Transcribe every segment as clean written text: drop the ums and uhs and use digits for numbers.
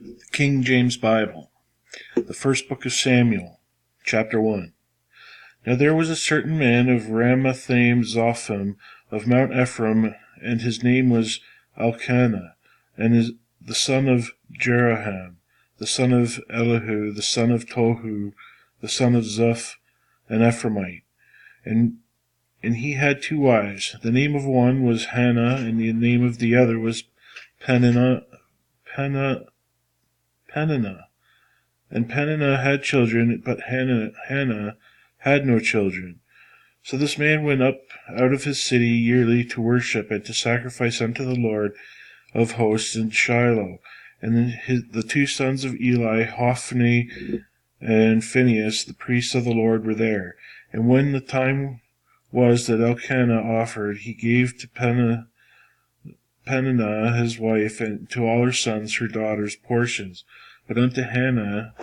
The King James Bible, the first book of Samuel, chapter 1. Now there was a certain man of Ramathaim Zophim of Mount Ephraim, and his name was Elkanah, and is the son of Jeroham, the son of Elihu, the son of Tohu, the son of Zuph, an Ephraimite. And he had two wives. The name of one was Hannah, and the name of the other was Peninnah. And Peninnah had children, but Hannah had no children. So this man went up out of his city yearly to worship and to sacrifice unto the Lord of hosts in Shiloh. And the two sons of Eli, Hophni and Phinehas, the priests of the Lord, were there. And when the time was that Elkanah offered, he gave to Peninnah his wife, and to all her sons, her daughters, portions. But unto Hannah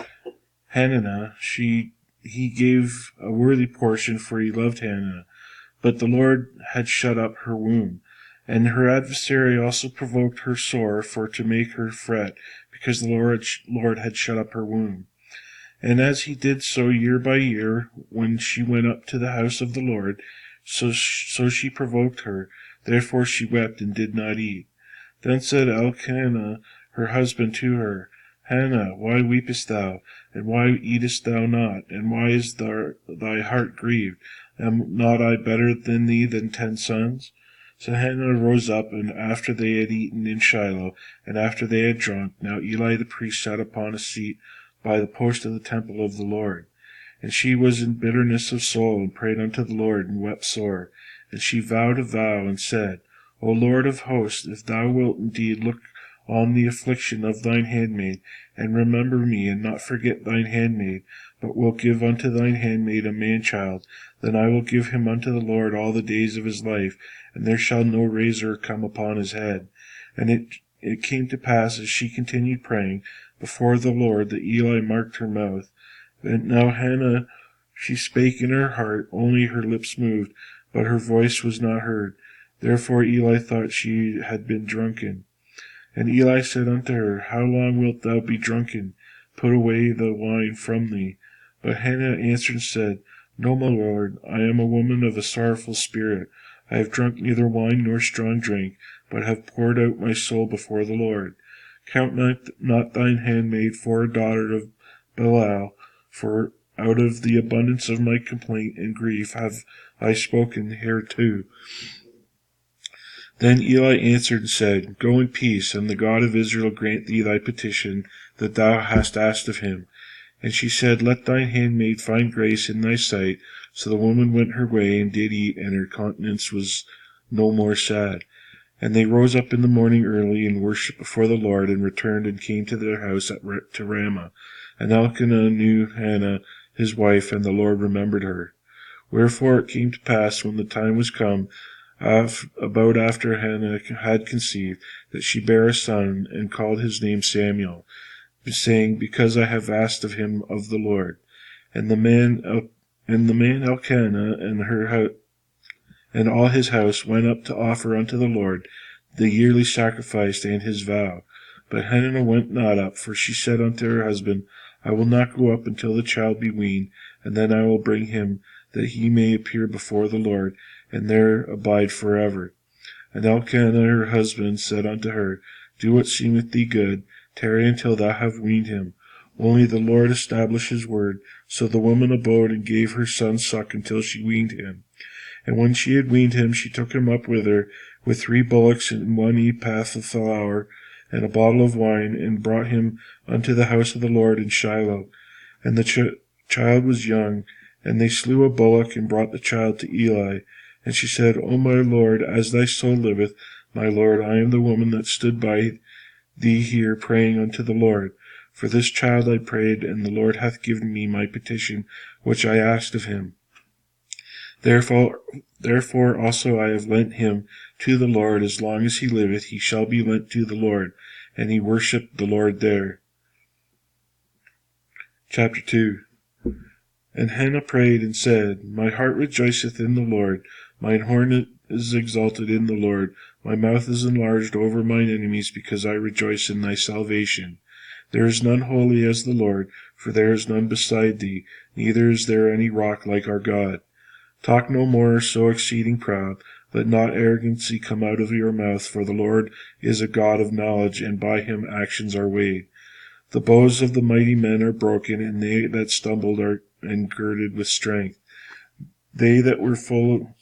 he gave a worthy portion, for he loved Hannah. But the Lord had shut up her womb. And her adversary also provoked her sore, for to make her fret, because the Lord had shut up her womb. And as he did so year by year, when she went up to the house of the Lord, so she provoked her. Therefore she wept and did not eat. Then said Elkanah her husband to her, Hannah, why weepest thou, and why eatest thou not, and why is thy heart grieved? Am not I better than thee than 10 sons? So Hannah rose up, and after they had eaten in Shiloh, and after they had drunk, now Eli the priest sat upon a seat by the post of the temple of the Lord. And she was in bitterness of soul, and prayed unto the Lord, and wept sore. And she vowed a vow, and said, O Lord of hosts, if thou wilt indeed look on the affliction of thine handmaid, and remember me, and not forget thine handmaid, but wilt give unto thine handmaid a man-child, then I will give him unto the Lord all the days of his life, and there shall no razor come upon his head. And it came to pass, as she continued praying before the Lord, that Eli marked her mouth. And now Hannah, she spake in her heart, only her lips moved, but her voice was not heard. Therefore Eli thought she had been drunken. And Eli said unto her, How long wilt thou be drunken? Put away the wine from thee. But Hannah answered and said, No, my lord, I am a woman of a sorrowful spirit. I have drunk neither wine nor strong drink, but have poured out my soul before the Lord. Count not thine handmaid for a daughter of Belial, for out of the abundance of my complaint and grief have I spoken hereto. Then Eli answered and said, Go in peace, and the God of Israel grant thee thy petition that thou hast asked of him. And she said, Let thine handmaid find grace in thy sight. So the woman went her way, and did eat, and her countenance was no more sad. And they rose up in the morning early, and worshipped before the Lord, and returned and came to their house to Ramah. And Elkanah knew Hannah his wife, and the Lord remembered her. Wherefore it came to pass, when the time was come, about after Hannah had conceived, that she bare a son, and called his name Samuel, saying, Because I have asked of him of the Lord. And the man Elkanah and all his house went up to offer unto the Lord the yearly sacrifice and his vow. But Hannah went not up, for she said unto her husband, I will not go up until the child be weaned, and then I will bring him, that he may appear before the Lord, and there abide forever. And Elkanah her husband said unto her, Do what seemeth thee good, tarry until thou have weaned him. Only the Lord establish his word. So the woman abode, and gave her son suck until she weaned him. And when she had weaned him, she took him up with her, with 3 bullocks and 1 ephah of flour, and a bottle of wine, and brought him unto the house of the Lord in Shiloh. And the child was young, and they slew a bullock, and brought the child to Eli. And she said, O my lord, as thy soul liveth, my lord, I am the woman that stood by thee here praying unto the Lord. For this child I prayed, and the Lord hath given me my petition which I asked of him. Therefore also I have lent him to the Lord. As long as he liveth, he shall be lent to the Lord. And he worshipped the Lord there. Chapter 2. And Hannah prayed and said, My heart rejoiceth in the Lord, mine horn is exalted in the Lord, my mouth is enlarged over mine enemies, because I rejoice in thy salvation. There is none holy as the Lord, for there is none beside thee, neither is there any rock like our God. Talk no more so exceeding proud, let not arrogancy come out of your mouth, for the Lord is a God of knowledge, and by him actions are weighed. The bows of the mighty men are broken, and they that stumbled are girded with strength. They that were full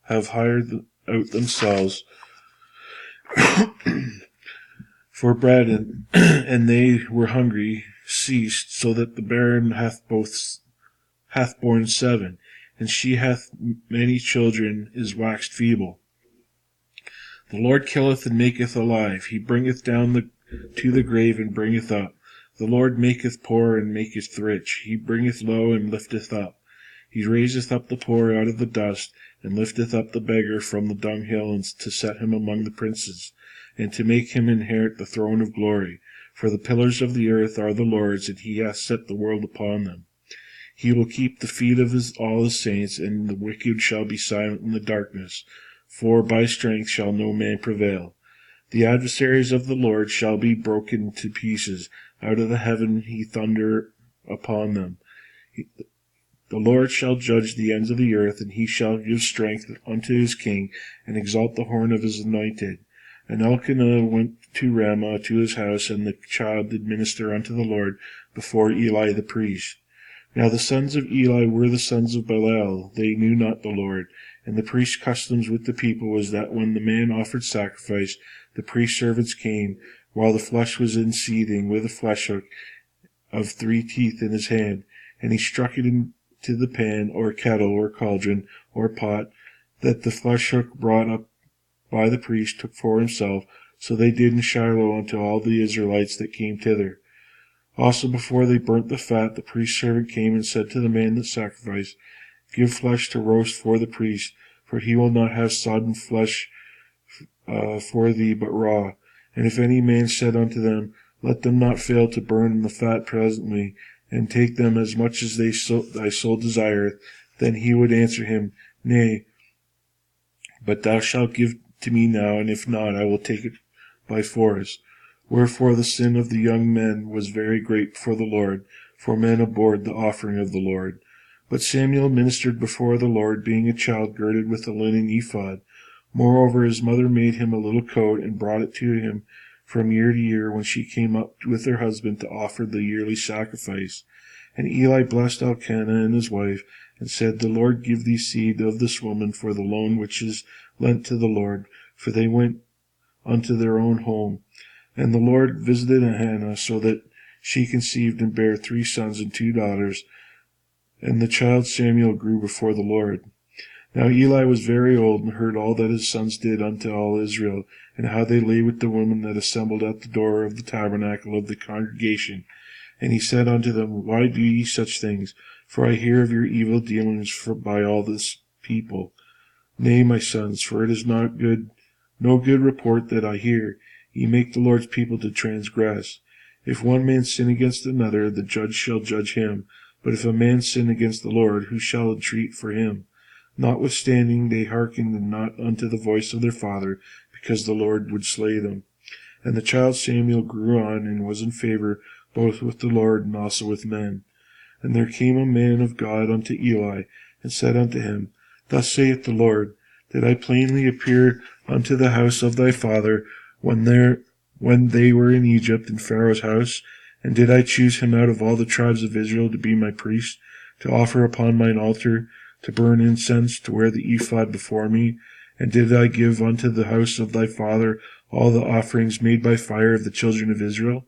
have hired out themselves for bread, and they were hungry ceased, so that the barren hath borne 7, and she hath many children is waxed feeble. The Lord killeth and maketh alive, he bringeth down to the grave and bringeth up. The Lord maketh poor and maketh rich, he bringeth low and lifteth up. He raiseth up the poor out of the dust, and lifteth up the beggar from the dunghill, and to set him among the princes, and to make him inherit the throne of glory. For the pillars of the earth are the Lord's, and he hath set the world upon them. He will keep the feet of all his saints, and the wicked shall be silent in the darkness. For by strength shall no man prevail. The adversaries of the Lord shall be broken to pieces. Out of the heaven he thunder upon them. The Lord shall judge the ends of the earth, and he shall give strength unto his king, and exalt the horn of his anointed. And Elkanah went to Ramah to his house, and the child did minister unto the Lord before Eli the priest. Now the sons of Eli were the sons of Belial, they knew not the Lord. And the priest's customs with the people was that when the man offered sacrifice, the priest's servants came, while the flesh was in seething, with a flesh hook of 3 teeth in his hand, and he struck it into the pan, or kettle, or cauldron, or pot, that the flesh hook brought up by the priest took for himself. So they did in Shiloh unto all the Israelites that came thither. Also before they burnt the fat, the priest's servant came and said to the man that sacrificed, Give flesh to roast for the priest, for he will not have sodden flesh for thee, but raw. And if any man said unto them, Let them not fail to burn the fat presently, and take them as much as thy soul desireth, then he would answer him, Nay, but thou shalt give to me now, and if not, I will take it by force. Wherefore the sin of the young men was very great before the Lord, for men abhorred the offering of the Lord. But Samuel ministered before the Lord, being a child girded with a linen ephod. Moreover his mother made him a little coat, and brought it to him from year to year, when she came up with her husband to offer the yearly sacrifice. And Eli blessed Elkanah and his wife, and said, The Lord give thee seed of this woman for the loan which is lent to the Lord. For they went unto their own home. And the Lord visited Hannah, so that she conceived and bare 3 sons and 2 daughters. And the child Samuel grew before the Lord. Now Eli was very old, and heard all that his sons did unto all Israel, and how they lay with the women that assembled at the door of the tabernacle of the congregation. And he said unto them, Why do ye such things? For I hear of your evil dealings by all this people. Nay, my sons, for it is no good report that I hear. Ye make the Lord's people to transgress. If one man sin against another, the judge shall judge him. But if a man sin against the Lord, who shall entreat for him? Notwithstanding, they hearkened not unto the voice of their father, because the Lord would slay them. And the child Samuel grew on, and was in favor both with the Lord and also with men. And there came a man of God unto Eli, and said unto him, Thus saith the Lord, Did I plainly appear unto the house of thy father when they were in Egypt in Pharaoh's house? And did I choose him out of all the tribes of Israel to be my priest, to offer upon mine altar, to burn incense, to wear the ephod before me? And did I give unto the house of thy father all the offerings made by fire of the children of Israel?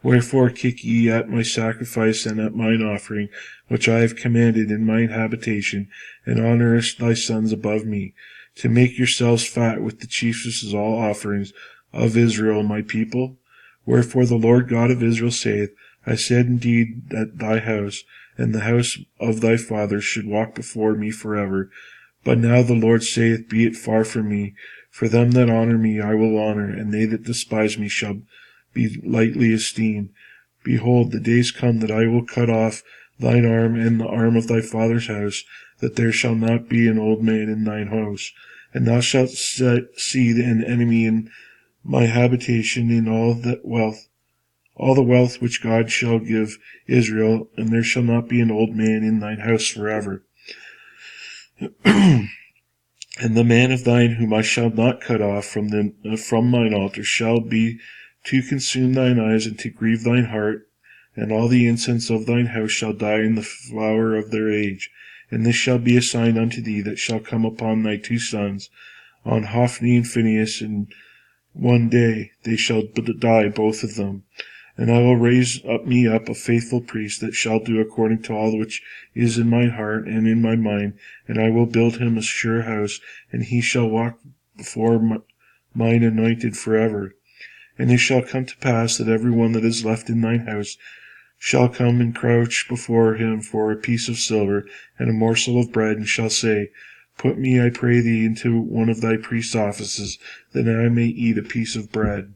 Wherefore kick ye at my sacrifice and at mine offering, which I have commanded in mine habitation, and honourest thy sons above me, to make yourselves fat with the chiefest of all offerings of Israel my people? Wherefore the Lord God of Israel saith, I said indeed that thy house and the house of thy fathers should walk before me forever. But now the Lord saith, Be it far from me. For them that honour me I will honour, and they that despise me shall be lightly esteemed. Behold, the days come that I will cut off thine arm and the arm of thy father's house, that there shall not be an old man in thine house. And thou shalt see an enemy in my habitation in all that wealth all the wealth which God shall give Israel, and there shall not be an old man in thine house forever. And the man of thine whom I shall not cut off from mine altar shall be to consume thine eyes and to grieve thine heart, and all the incense of thine house shall die in the flower of their age. And this shall be a sign unto thee that shall come upon thy two sons, on Hophni and Phinehas, in one day they shall die both of them. And I will raise me up a faithful priest that shall do according to all which is in my heart and in my mind, and I will build him a sure house, and he shall walk before mine anointed forever. And it shall come to pass that every one that is left in thine house shall come and crouch before him for a piece of silver and a morsel of bread, and shall say, Put me, I pray thee, into one of thy priest's offices, that I may eat a piece of bread.